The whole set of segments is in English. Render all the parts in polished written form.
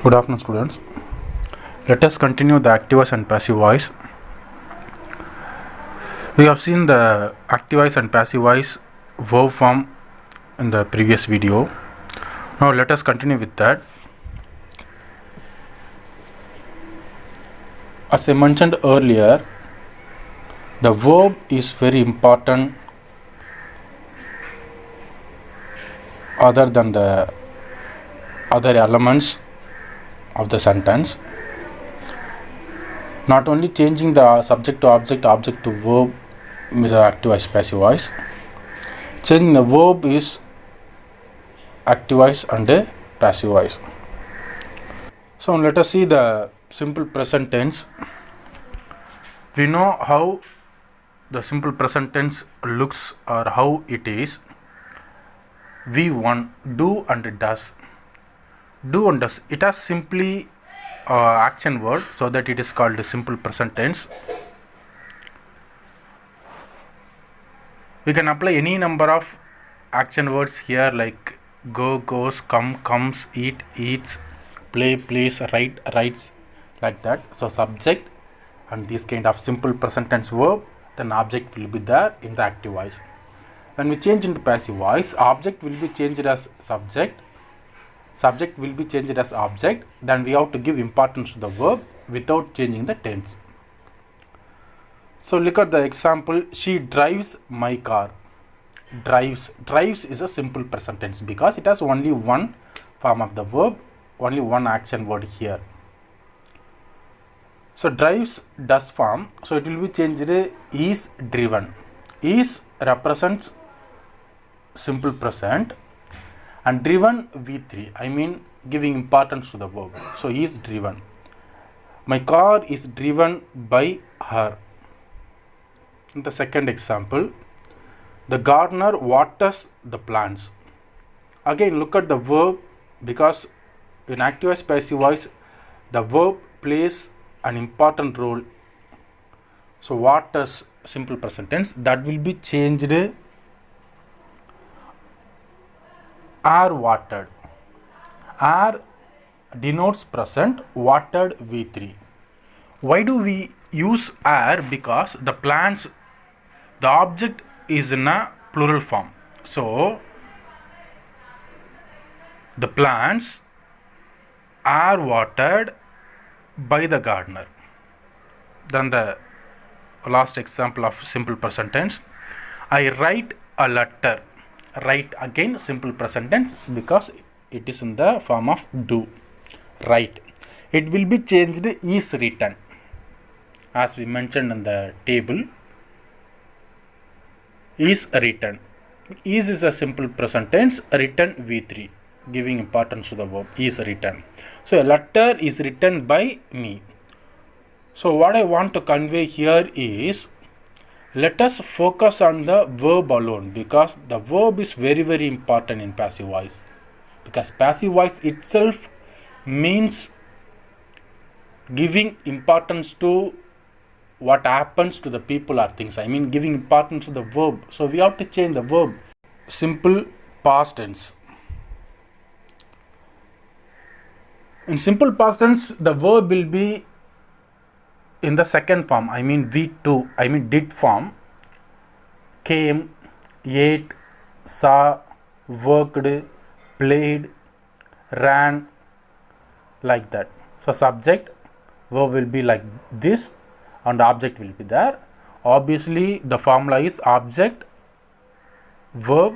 Good afternoon, students. Let us continue the active voice and passive voice. We have seen the active voice and passive voice verb form in the previous video. Now let us continue with that. As I mentioned earlier, the verb is very important other than the other elements of the sentence. Not only changing the subject to object, object to verb is active voice, passive voice. Changing the verb is active voice and passive voice. So let us see the simple present tense. We know how the simple present tense looks or how it is. V1 do and does. Do and does. It has simply action word, so that it is called the simple present tense. We can apply any number of action words here, like go, goes, come, comes, eat, eats, play, plays, write, writes, like that. So subject and this kind of simple present tense verb, then object will be there in the active voice. When we change into passive voice, object will be changed as subject, subject will be changed as object, then we have to give importance to the verb without changing the tense. So look at the example, she drives my car. Drives is a simple present tense because it has only one form of the verb, only one action word here. So drives does form, so it will be changed is driven. Is represents simple present and driven V3, I mean giving importance to the verb. So is driven. My car is driven by her. In the second example, the gardener waters the plants. Again look at the verb, because in active voice, passive voice, the verb plays an important role. So waters, simple present tense, that will be changed are watered. Are denotes present, watered V3. Why do we use are? Because the plants, the object is in a plural form. So the plants are watered by the gardener. Then the last example of simple present tense, I write a letter. Write, again simple present tense because it is in the form of do. Write, it will be changed is written, as we mentioned in the table. Is written. Is a simple present tense, written V3, giving importance to the verb is written. So a letter is written by me. So what I want to convey here is, let us focus on the verb alone, because the verb is very important in passive voice, because passive voice itself means giving importance to what happens to the people or things, I mean giving importance to the verb. So we have to change the verb. Simple past tense. In simple past tense, the verb will be in the second form, I mean V2, I mean did form. Came, ate, saw, worked, played, ran, like that. So subject, verb will be like this and object will be there. Obviously the formula is object, verb,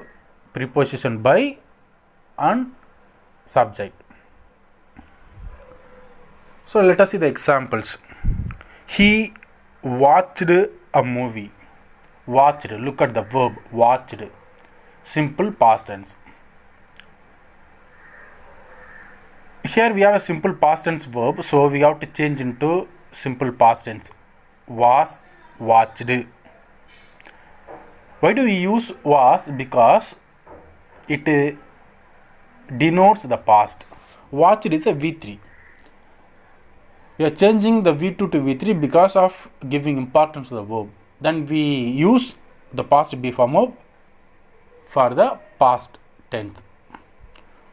preposition by and subject. So let us see the examples. He watched a movie. Watched, look at the verb watched, simple past tense. Here we have a simple past tense verb, so we have to change into simple past tense. Was watched. Why do we use was? Because it denotes the past. Watched is a V3. We are changing the V2 to V3 because of giving importance to the verb. Then we use the past be form of for the past tense.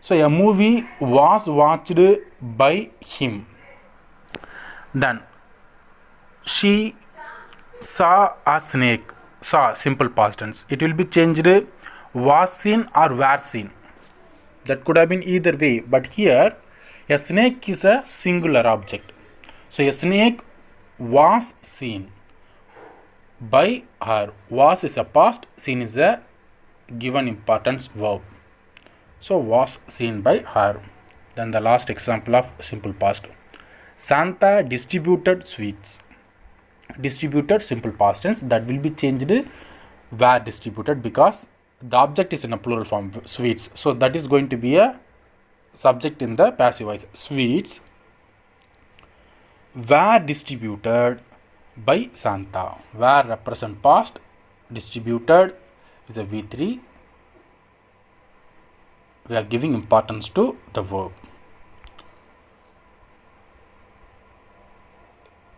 So a movie was watched by him. Then she saw a snake. Saw, simple past tense. It will be changed was seen or were seen. That could have been either way, but here a snake is a singular object. So a snake was seen by her. Was is a past, seen is a given importance verb. So was seen by her. Then the last example of simple past. Santa distributed sweets. Distributed, simple past tense, that will be changed were distributed because the object is in a plural form, sweets. So that is going to be a subject in the passive voice. Sweets were distributed by Santa. Were represent past, distributed is a V3. We are giving importance to the verb.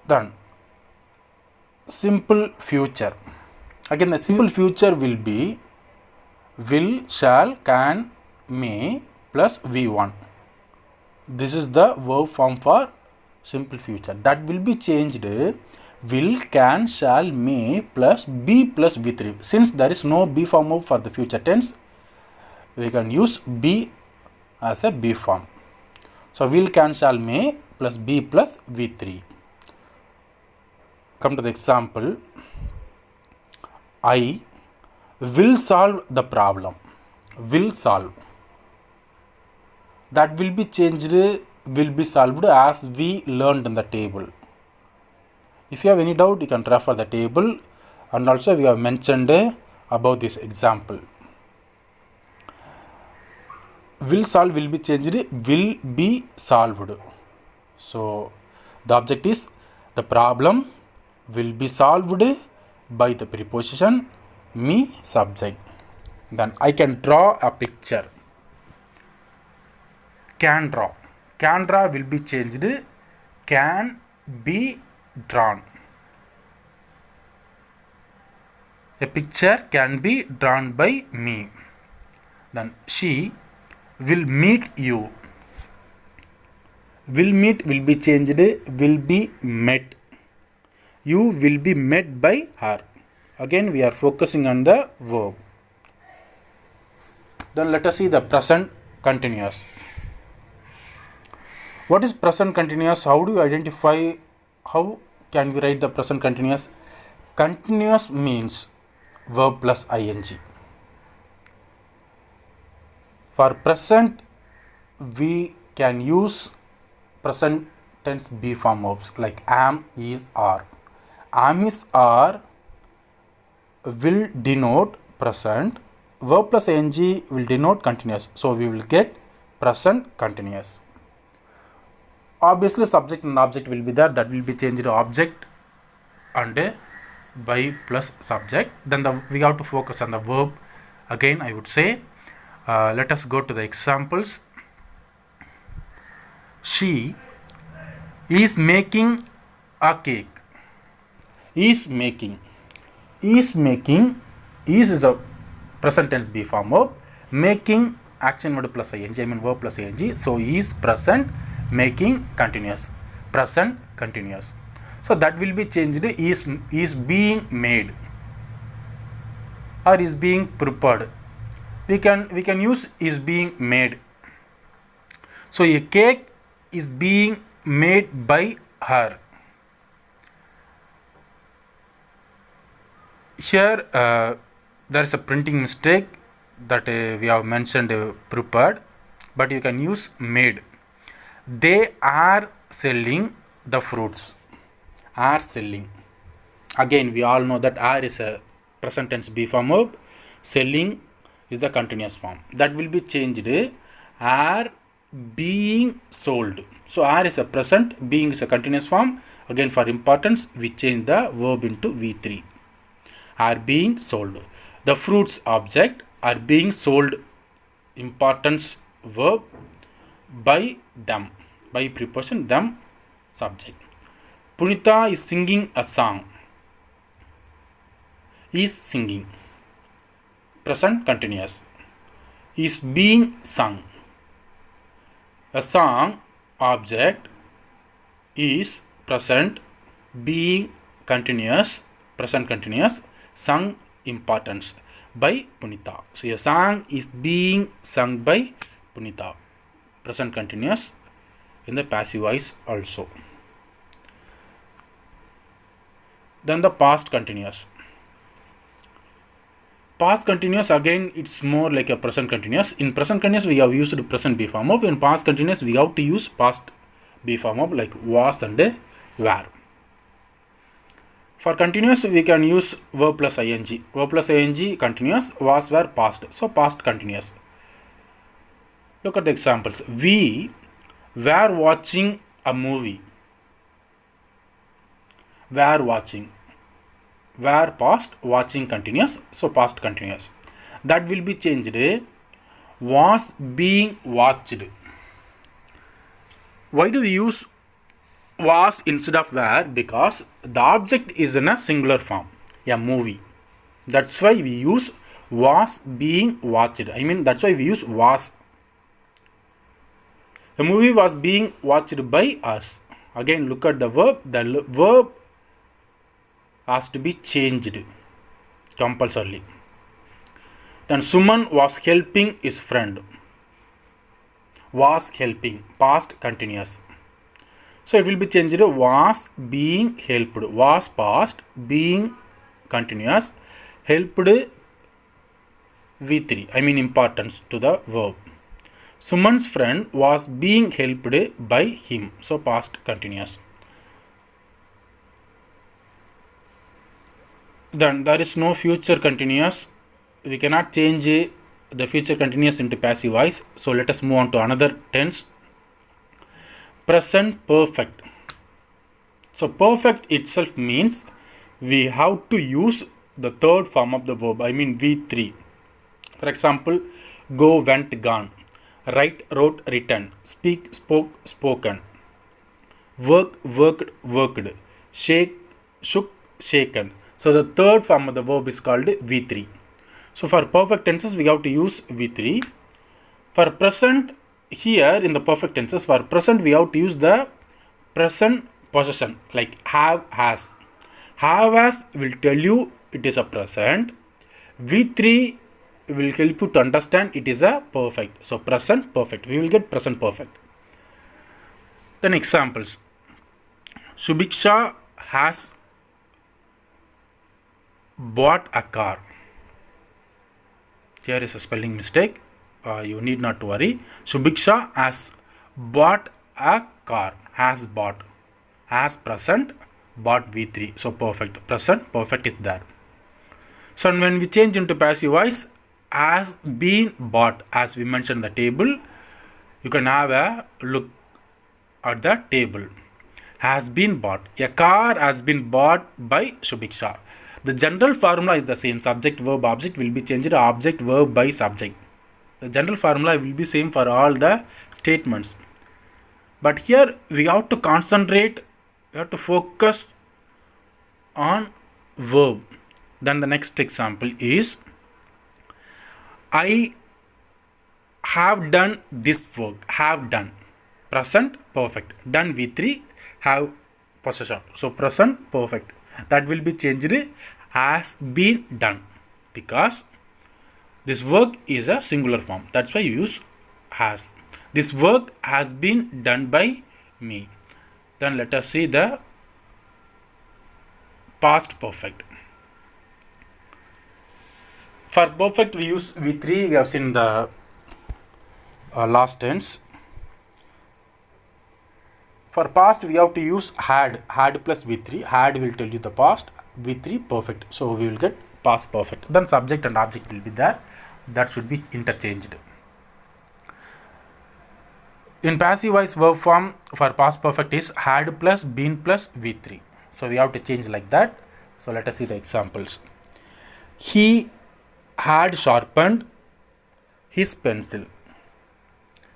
Then simple future. Again, the simple future will be will, shall, can, may plus V1. This is the verb form for simple future. That will be changed will, can, shall, may plus be plus V3. Since there is no be form for the future tense, we can use be as a be form. So will, can, shall, may plus be plus V3. Come to the example. I will solve the problem. Will solve. That will be changed, will be solved as we learned in the table. If you have any doubt, you can refer the table, and also we have mentioned about this example. Will solve will be changed, will be solved. So the object is the problem will be solved by the preposition me subject. Then I can draw a picture. Can draw. Can draw will be changed, can be drawn. A picture can be drawn by me. Then she will meet you. Will meet will be changed, will be met. You will be met by her. Again, we are focusing on the verb. Then let us see the present continuous. What is present continuous? How do you identify? How can we write the present continuous? Continuous means verb plus ing. For present, we can use present tense be form verbs like am, is, are. Am, is, are will denote present. Verb plus ing will denote continuous. So we will get present continuous. Obviously, subject and object will be there. That will be changed to object and by plus subject. Then we have to focus on the verb. Again, I would say, let us go to the examples. She is making a cake. Is making. Is making. Is a present tense be form verb. Making action word plus ing. I mean verb plus ing. So is present. Making continuous. Present continuous. So that will be changed. Is being made or is being prepared. We can use is being made. So a cake is being made by her. Here there is a printing mistake that we have mentioned prepared, but you can use made. They are selling the fruits. Are selling. Again, we all know that are is a present tense be form verb. Selling is the continuous form. That will be changed. Are being sold. So are is a present, being is a continuous form. Again, for importance, we change the verb into V3. Are being sold. The fruits object are being sold, importance verb, by them, by preposition them subject. Punita is singing a song. Is singing. Present continuous. Is being sung. A song object is present, being continuous, present continuous, sung importance by Punita. So a song is being sung by Punita, present continuous in the passive voice also. Then the past continuous. Past continuous, again it's more like a present continuous. In present continuous we have used present B form of. In past continuous we have to use past B form of like was and were. For continuous we can use verb plus ing. Verb plus ing continuous, was were past. So past continuous. Look at the examples. We were watching a movie. Were watching. Were past, watching continuous, so past continuous. That will be changed. Was being watched. Why do we use was instead of were? Because the object is in a singular form, a movie. That's why we use was being watched. I mean, that's why we use was. The movie was being watched by us. Again, look at the verb. The verb has to be changed compulsorily. Then Suman was helping his friend. Was helping, past continuous. So it will be changed. Was being helped. Was past, being continuous, helped V3. I mean importance to the verb. Suman's friend was being helped by him. So past continuous. Then there is no future continuous. We cannot change the future continuous into passive voice. So let us move on to another tense. Present perfect. So perfect itself means we have to use the third form of the verb. I mean V3. For example, go, went, gone. Write, wrote, written. Speak, spoke, spoken. Work, worked, worked. Shake, shook, shaken. So the third form of the verb is called V3. So for perfect tenses we have to use V3. For present, here in the perfect tenses, for present we have to use the present possession like have, has. Have, has will tell you it is a present. V3 will help you to understand it is a perfect. So present perfect. We will get present perfect. Then examples. Subiksha has bought a car. Here is a spelling mistake. You need not to worry. Subiksha has bought a car. Has bought. Has present. Bought V3. So perfect. Present perfect is there. So when we change into passive voice, has been bought, as we mentioned the table, you can have a look at the table. Has been bought. A car has been bought by Subiksha. The general formula is the same. Subject, verb, object will be changed to object, verb by subject. The general formula will be same for all the statements. But here we have to concentrate, we have to focus on verb. Then the next example is I have done this work. Have done. Present perfect. Done V3. Have possession. So present perfect. That will be changed has been done because this work is a singular form. That's why you use has. This work has been done by me. Then let us see the past perfect. For perfect we use V3. We have seen the last tense. For past we have to use had. Had plus V3. Had will tell you the past. V3 perfect. So we will get past perfect. Then subject and object will be there. That should be interchanged. In passive voice verb form for past perfect is had plus been plus V3. So we have to change like that. So let us see the examples. He had sharpened his pencil.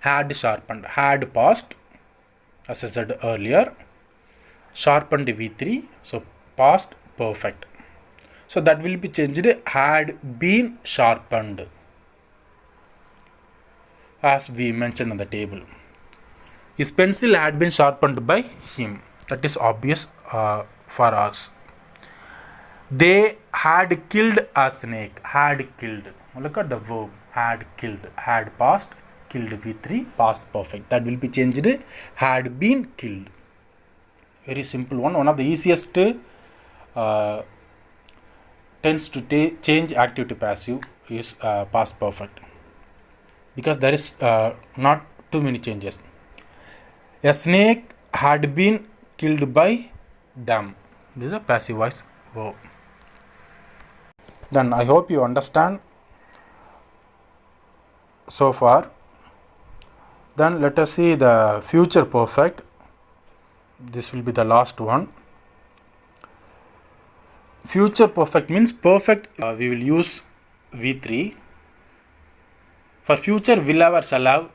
Had sharpened. Had past, as I said earlier. Sharpened V3. So past perfect. So that will be changed. Had been sharpened, as we mentioned on the table. His pencil had been sharpened by him. That is obvious for us. They had killed a snake. Had killed. Look at the verb. Had killed. Had past. Killed V3. Past perfect. That will be changed. Had been killed. Very simple one. One of the easiest tense to change active to passive is past perfect. Because there is not too many changes. A snake had been killed by them. This is a passive voice verb. Then I hope you understand so far. Then let us see the future perfect. This will be the last one. Future perfect means perfect. We will use V3. For future, will have or shall have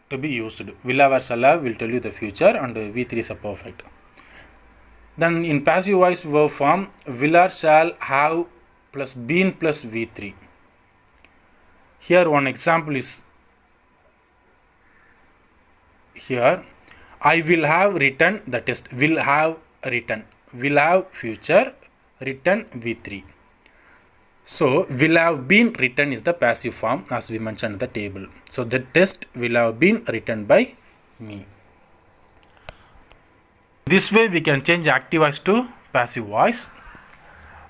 to be used. Will have or shall have will tell you the future, and V3 is a perfect. Then in passive voice verb form, will or shall have plus been plus V3. Here one example is here. I will have written the test. Will have written. Will have future written V3. So will have been written is the passive form as we mentioned in the table. So the test will have been written by me. This way we can change active voice to passive voice.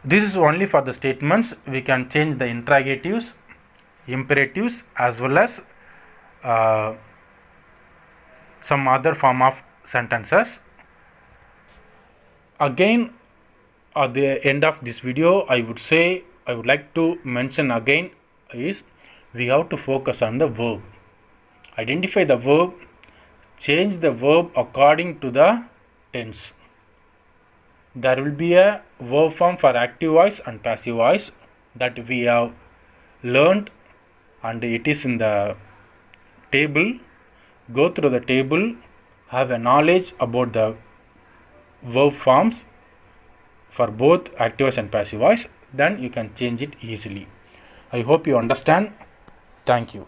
This is only for the statements. We can change the interrogatives, imperatives, as well as some other form of sentences. Again, at the end of this video, I would like to mention again is we have to focus on the verb. Identify the verb, change the verb according to the tense. There will be a verb form for active voice and passive voice that we have learned, and it is in the table. Go through the table, have a knowledge about the verb forms for both active voice and passive voice, then you can change it easily. I hope you understand. Thank you.